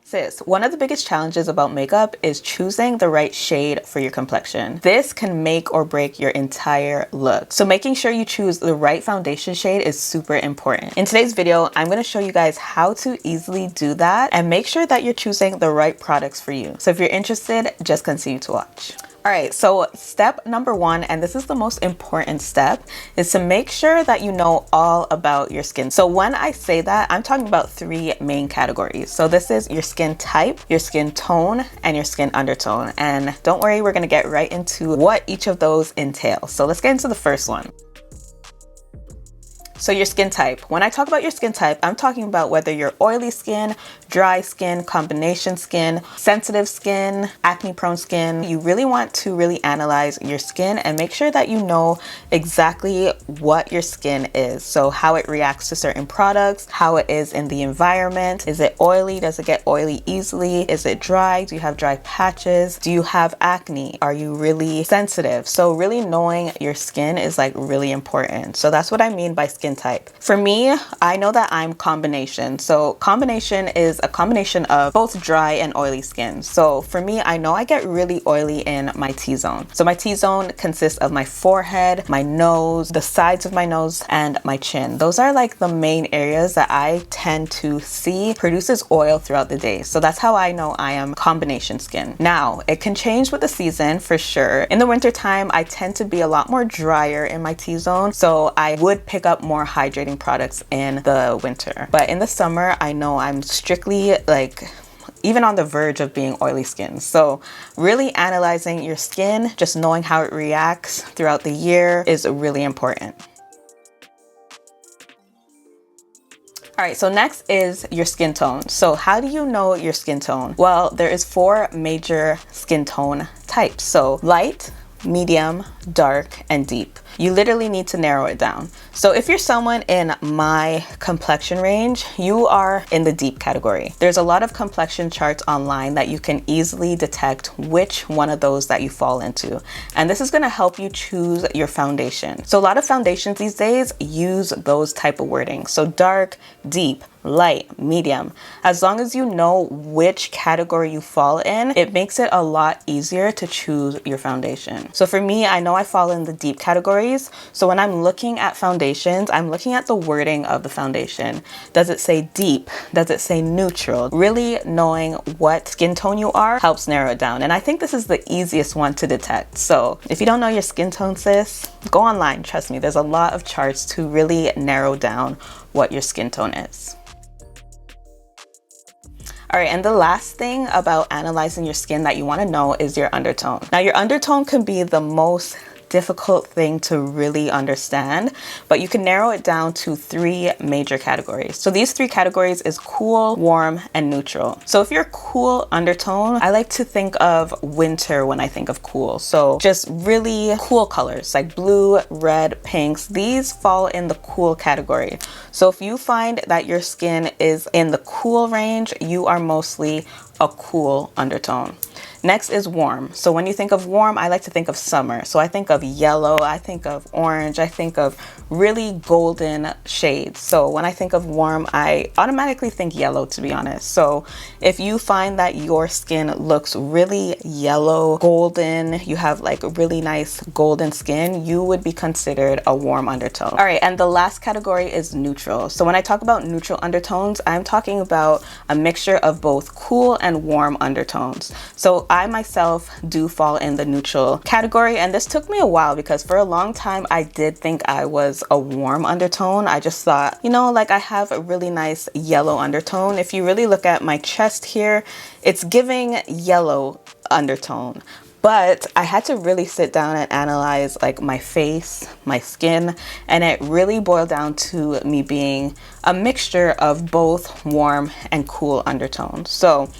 Sis, one of the biggest challenges about makeup is choosing the right shade for your complexion. This can make or break your entire look. So making sure you choose the right foundation shade is super important. In today's video, I'm going to show you guys how to easily do that and make sure that you're choosing the right products for you. So if you're interested, just continue to watch. All right, so step number one, and this is the most important step, is to make sure that you know all about your skin. So when I say that, I'm talking about three main categories. So this is your skin type, your skin tone, and your skin undertone. And don't worry, we're gonna get right into what each of those entail. So let's get into the first one. So your skin type. When I talk about your skin type, I'm talking about whether you're oily skin, dry skin, combination skin, sensitive skin, acne prone skin. You really want to really analyze your skin and make sure that you know exactly what your skin is. So how it reacts to certain products, how it is in the environment. Is it oily? Does it get oily easily? Is it dry? Do you have dry patches? Do you have acne? Are you really sensitive? So really knowing your skin is like really important. So that's what I mean by skin type. For me, I know that I'm combination. So combination is a combination of both dry and oily skin. So for me, I know I get really oily in my T-zone. So my T-zone consists of my forehead, my nose, the sides of my nose, and my chin. Those are like the main areas that I tend to see produces oil throughout the day. So that's how I know I am combination skin. Now, it can change with the season for sure. In the winter time, I tend to be a lot more drier in my T-zone. So I would pick up more hydrating products in the winter. But in the summer, I know I'm strictly like even on the verge of being oily skin. So really analyzing your skin, just knowing how it reacts throughout the year is really important. All right, so next is your skin tone. So how do you know your skin tone? Well, there is 4 major skin tone types. So light, medium, dark, and deep. You literally need to narrow it down. So if you're someone in my complexion range, you are in the deep category. There's a lot of complexion charts online that you can easily detect which one of those that you fall into. And this is gonna help you choose your foundation. So a lot of foundations these days use those type of wording. So dark, deep, light, medium. As long as you know which category you fall in, it makes it a lot easier to choose your foundation. So for me, I know I fall in the deep categories. So when I'm looking at foundations, I'm looking at the wording of the foundation. Does it say deep? Does it say neutral? Really knowing what skin tone you are helps narrow it down. And I think this is the easiest one to detect. So if you don't know your skin tone, sis, go online. Trust me, there's a lot of charts to really narrow down what your skin tone is. All right, and the last thing about analyzing your skin that you want to know is your undertone. Now, your undertone can be the most difficult thing to really understand, but you can narrow it down to 3 major categories. So these 3 categories is cool, warm, and neutral. So if you're cool undertone, I like to think of winter when I think of cool. So just really cool colors like blue, red, pinks, these fall in the cool category. So if you find that your skin is in the cool range, you are mostly a cool undertone. Next is warm. So when you think of warm, I like to think of summer. So I think of yellow, I think of orange, I think of really golden shades. So when I think of warm, I automatically think yellow, to be honest. So if you find that your skin looks really yellow, golden, you have like really nice golden skin, you would be considered a warm undertone. All right, and the last category is neutral. So when I talk about neutral undertones, I'm talking about a mixture of both cool and warm undertones. So I myself do fall in the neutral category, and this took me a while because for a long time I did think I was a warm undertone. I just thought, you know, like I have a really nice yellow undertone. If you really look at my chest here, it's giving yellow undertone. But I had to really sit down and analyze like my face, my skin, and it really boiled down to me being a mixture of both warm and cool undertones. So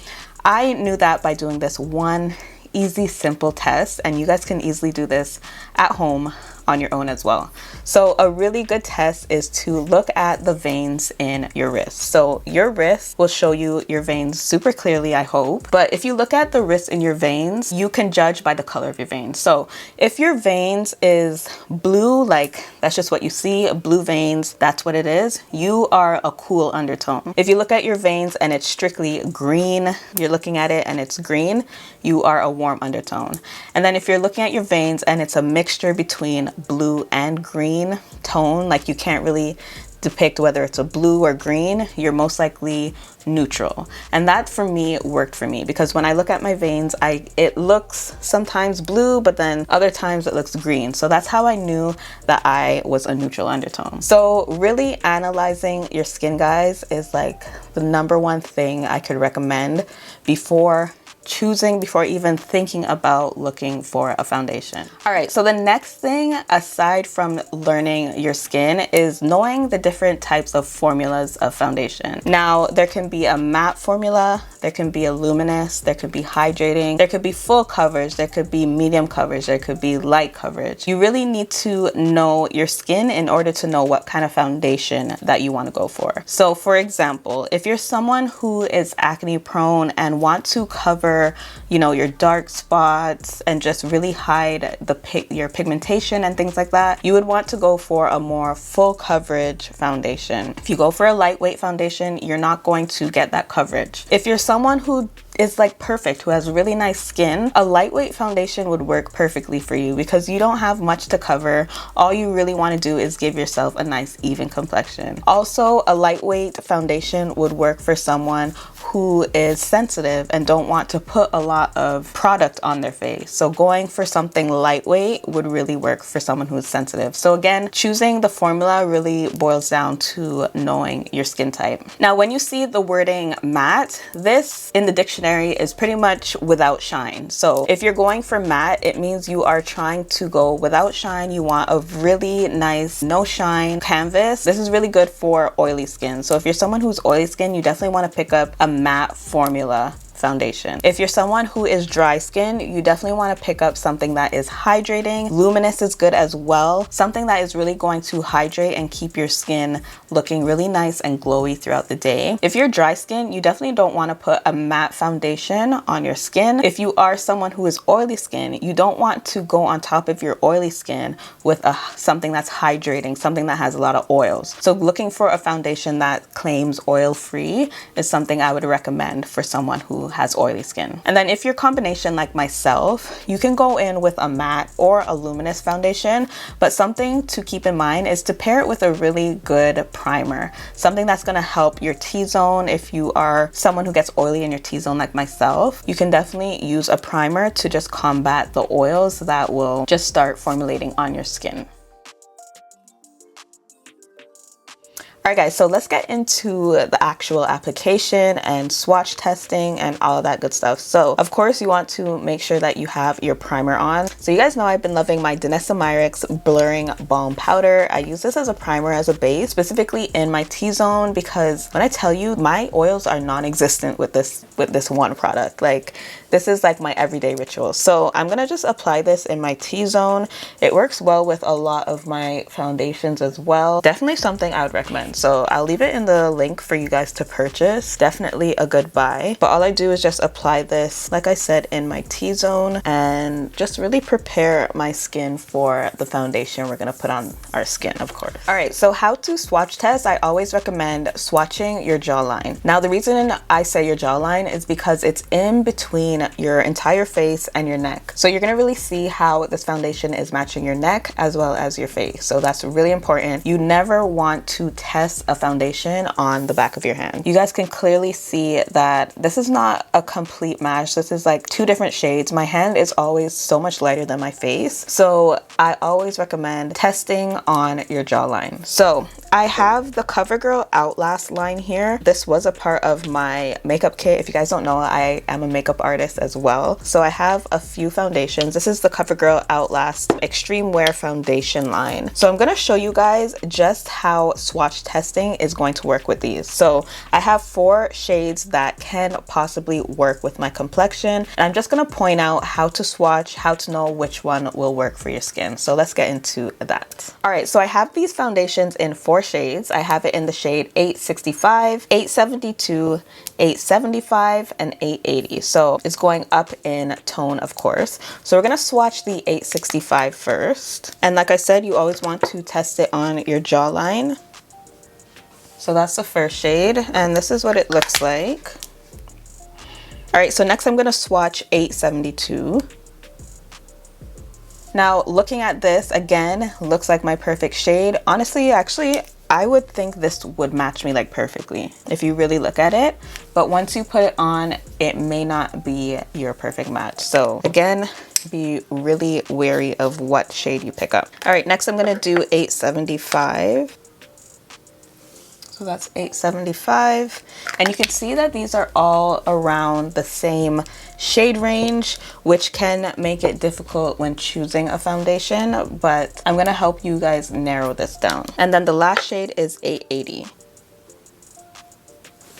I knew that by doing this one easy, simple test, and you guys can easily do this at home on your own as well. So a really good test is to look at the veins in your wrist. So your wrist will show you your veins super clearly, I hope. But if you look at the wrist in your veins, you can judge by the color of your veins. So if your veins is blue, like that's just what you see, blue veins, that's what it is, you are a cool undertone. If you look at your veins and it's strictly green, you're looking at it and it's green, you are a warm undertone. And then if you're looking at your veins and it's a mixture between blue and green tone, like you can't really depict whether it's a blue or green, you're most likely neutral. And that for me worked for me, because when I look at my veins, it looks sometimes blue, but then other times it looks green. So that's how I knew that I was a neutral undertone. So really analyzing your skin, guys, is like the #1 thing I could recommend before even thinking about looking for a foundation. All right, so the next thing, aside from learning your skin, is knowing the different types of formulas of foundation. Now, there can be a matte formula, there can be a luminous, there could be hydrating, there could be full coverage, there could be medium coverage, there could be light coverage. You really need to know your skin in order to know what kind of foundation that you want to go for. So for example, if you're someone who is acne prone and want to cover, you know, your dark spots and just really hide your pigmentation and things like that, you would want to go for a more full coverage foundation. If you go for a lightweight foundation, you're not going to get that coverage. If you're someone who is like perfect, who has really nice skin, a lightweight foundation would work perfectly for you because you don't have much to cover. All you really want to do is give yourself a nice even complexion. Also, a lightweight foundation would work for someone who is sensitive and don't want to put a lot of product on their face. So going for something lightweight would really work for someone who is sensitive. So again, choosing the formula really boils down to knowing your skin type. Now, when you see the wording matte, this in the dictionary is pretty much without shine. So if you're going for matte, it means you are trying to go without shine. You want a really nice no shine canvas. This is really good for oily skin. So if you're someone who's oily skin, you definitely want to pick up a matte formula foundation. If you're someone who is dry skin, you definitely want to pick up something that is hydrating. Luminous is good as well. Something that is really going to hydrate and keep your skin looking really nice and glowy throughout the day. If you're dry skin, you definitely don't want to put a matte foundation on your skin. If you are someone who is oily skin, you don't want to go on top of your oily skin with something that's hydrating, something that has a lot of oils. So looking for a foundation that claims oil-free is something I would recommend for someone who has oily skin. And then if you're combination like myself, you can go in with a matte or a luminous foundation, but something to keep in mind is to pair it with a really good primer, something that's going to help your T-zone. If you are someone who gets oily in your T-zone like myself, you can definitely use a primer to just combat the oils that will just start formulating on your skin. All right, guys, so let's get into the actual application and swatch testing and all of that good stuff. So of course you want to make sure that you have your primer on. So you guys know I've been loving my imanileemariee blurring balm powder. I use this as a primer, as a base, specifically in my T-zone, because when I tell you, my oils are non-existent with this one product. Like, this is like my everyday ritual. So I'm gonna just apply this in my T-zone. It works well with a lot of my foundations as well. Definitely something I would recommend. So I'll leave it in the link for you guys to purchase. Definitely a good buy. But all I do is just apply this, like I said, in my T-zone and just really prepare my skin for the foundation we're gonna put on our skin, of course. All right, so how to swatch test. I always recommend swatching your jawline. Now, the reason I say your jawline is because it's in between your entire face and your neck. So you're gonna really see how this foundation is matching your neck as well as your face. So that's really important. You never want to test a foundation on the back of your hand. You guys can clearly see that this is not a complete match. This is like two different shades. My hand is always so much lighter than my face. So I always recommend testing on your jawline. So I have the CoverGirl Outlast line here. This was a part of my makeup kit. If you guys don't know, I am a makeup artist as well. So I have a few foundations. This is the CoverGirl Outlast Extreme Wear foundation line. So I'm going to show you guys just how swatch testing is going to work with these. So I have 4 shades that can possibly work with my complexion, and I'm just going to point out how to swatch, how to know which one will work for your skin. So let's get into that. All right, so I have these foundations in 4 shades. I have it in the shade 865, 872, 875, and 880. So it's going up in tone, of course. So we're going to swatch the 865 first. And like I said, you always want to test it on your jawline. So that's the first shade, and this is what it looks like. All right, so next I'm gonna swatch 872. Now, looking at this, again, looks like my perfect shade. Honestly, actually, I would think this would match me like perfectly if you really look at it. But once you put it on, it may not be your perfect match. So again, be really wary of what shade you pick up. All right, next I'm gonna do 875. So that's 875. And you can see that these are all around the same shade range, which can make it difficult when choosing a foundation, but I'm gonna help you guys narrow this down. And then the last shade is 880.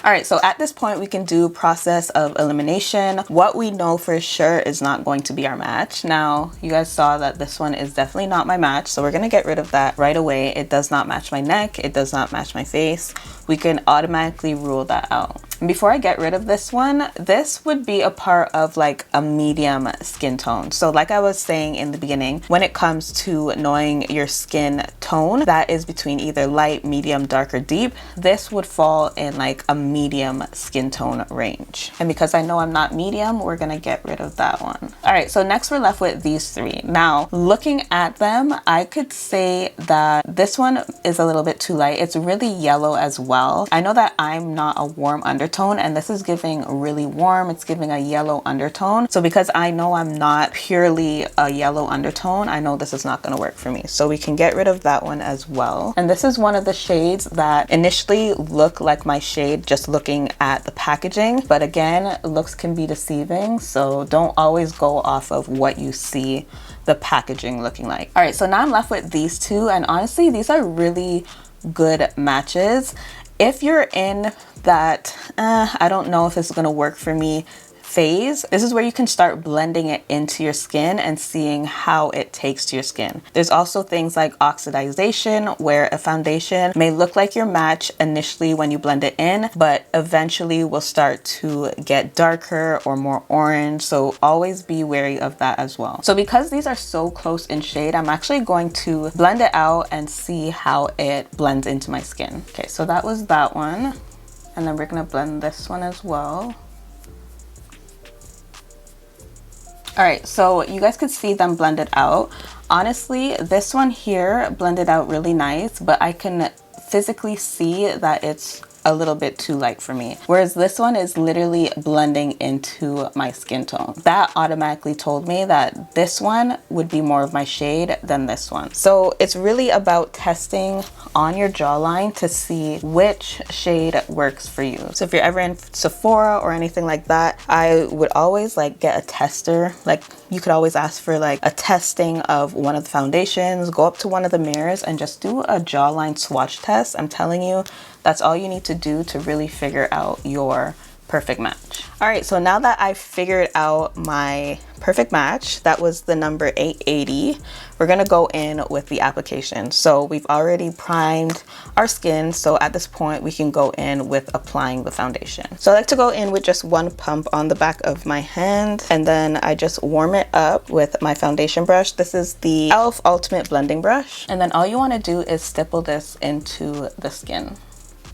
All right, so at this point we can do process of elimination. What we know for sure is not going to be our match. Now, you guys saw that this one is definitely not my match, so we're gonna get rid of that right away. It does not match my neck, it does not match my face. We can automatically rule that out. And before I get rid of this one, this would be a part of like a medium skin tone. So like I was saying in the beginning, when it comes to knowing your skin tone, that is between either light, medium, dark, or deep, this would fall in like a medium skin tone range. And because I know I'm not medium, we're gonna get rid of that one. All right, so next we're left with these 3. Now, looking at them, I could say that this one is a little bit too light. It's really yellow as well. I know that I'm not a warm undertone, and this is giving really warm. It's giving a yellow undertone. So because I know I'm not purely a yellow undertone, I know this is not gonna work for me. So we can get rid of that one as well. And this is one of the shades that initially look like my shade just looking at the packaging, but again, looks can be deceiving, so don't always go off of what you see the packaging looking like. All right, so now I'm left with these 2, and honestly, these are really good matches. If you're in that, I don't know if this is gonna work for me phase, this is where you can start blending it into your skin and seeing how it takes to your skin. There's also things like oxidization, where a foundation may look like your match initially when you blend it in, but eventually will start to get darker or more orange. So always be wary of that as well. So because these are so close in shade, I'm actually going to blend it out and see how it blends into my skin. Okay, so that was that one. And then we're gonna blend this one as well. All right, so you guys could see them blended out. Honestly, this one here blended out really nice, but I can physically see that it's a little bit too light for me. Whereas this one is literally blending into my skin tone. That automatically told me that this one would be more of my shade than this one. So it's really about testing on your jawline to see which shade works for you. So if you're ever in Sephora or anything like that, I would always like get a tester. Like you could always ask for like a testing of one of the foundations, go up to one of the mirrors and just do a jawline swatch test. I'm telling you, that's all you need to do to really figure out your perfect match. All right, so now that I've figured out my perfect match, that was the number 880, we're gonna go in with the application. So we've already primed our skin, so at this point we can go in with applying the foundation. So I like to go in with just one pump on the back of my hand, and then I just warm it up with my foundation brush. This is the e.l.f. Ultimate Blending Brush, and then all you wanna do is stipple this into the skin.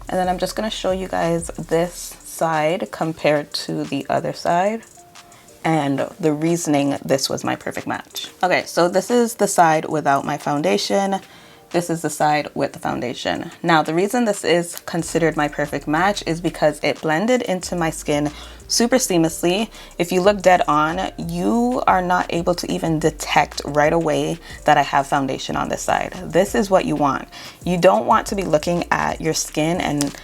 And then I'm just gonna show you guys this side compared to the other side and the reasoning this was my perfect match. Okay, so this is the side without my foundation. This is the side with the foundation. Now, the reason this is considered my perfect match is because it blended into my skin super seamlessly. If you look dead on, you are not able to even detect right away that I have foundation on this side. This is what you want. You don't want to be looking at your skin and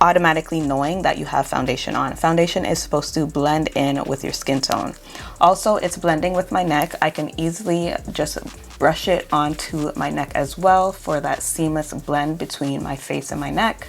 automatically knowing that you have foundation on. Foundation is supposed to blend in with your skin tone. Also, it's blending with my neck. I can easily just brush it onto my neck as well for that seamless blend between my face and my neck.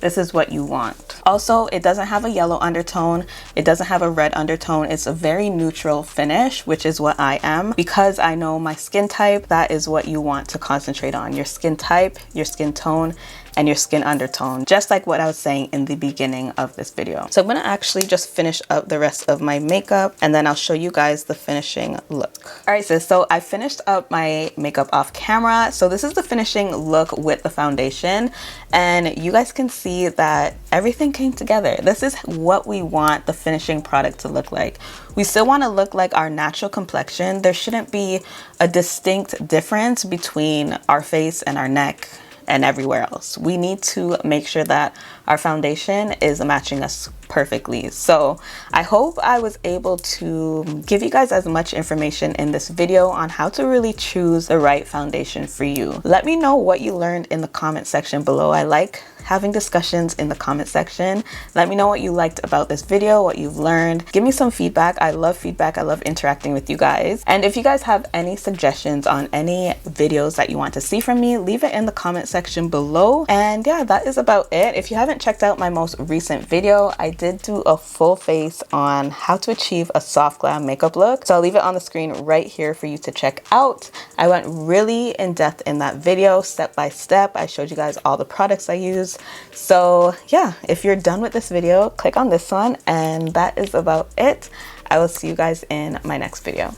This is what you want. Also, it doesn't have a yellow undertone. It doesn't have a red undertone. It's a very neutral finish, which is what I am. Because I know my skin type, that is what you want to concentrate on. Your skin type, your skin tone, and your skin undertone, just like what I was saying in the beginning of this video. So I'm gonna actually just finish up the rest of my makeup, and then I'll show you guys the finishing look. All right, sis, so I finished up my makeup off camera. So this is the finishing look with the foundation, and you guys can see that everything came together. This is what we want the finishing product to look like. We still wanna look like our natural complexion. There shouldn't be a distinct difference between our face and our neck and everywhere else. We need to make sure that our foundation is matching us perfectly. So I hope I was able to give you guys as much information in this video on how to really choose the right foundation for you. Let me know what you learned in the comment section below. I like having discussions in the comment section. Let me know what you liked about this video, what you've learned. Give me some feedback. I love feedback. I love interacting with you guys. And if you guys have any suggestions on any videos that you want to see from me, leave it in the comment section below. And yeah, that is about it. If you haven't checked out my most recent video, I did do a full face on how to achieve a soft glam makeup look. So I'll leave it on the screen right here for you to check out. I went really in depth in that video, step by step. I showed you guys all the products I use. So yeah, if you're done with this video, click on this one, and that is about it. I will see you guys in my next video.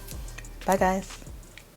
Bye guys.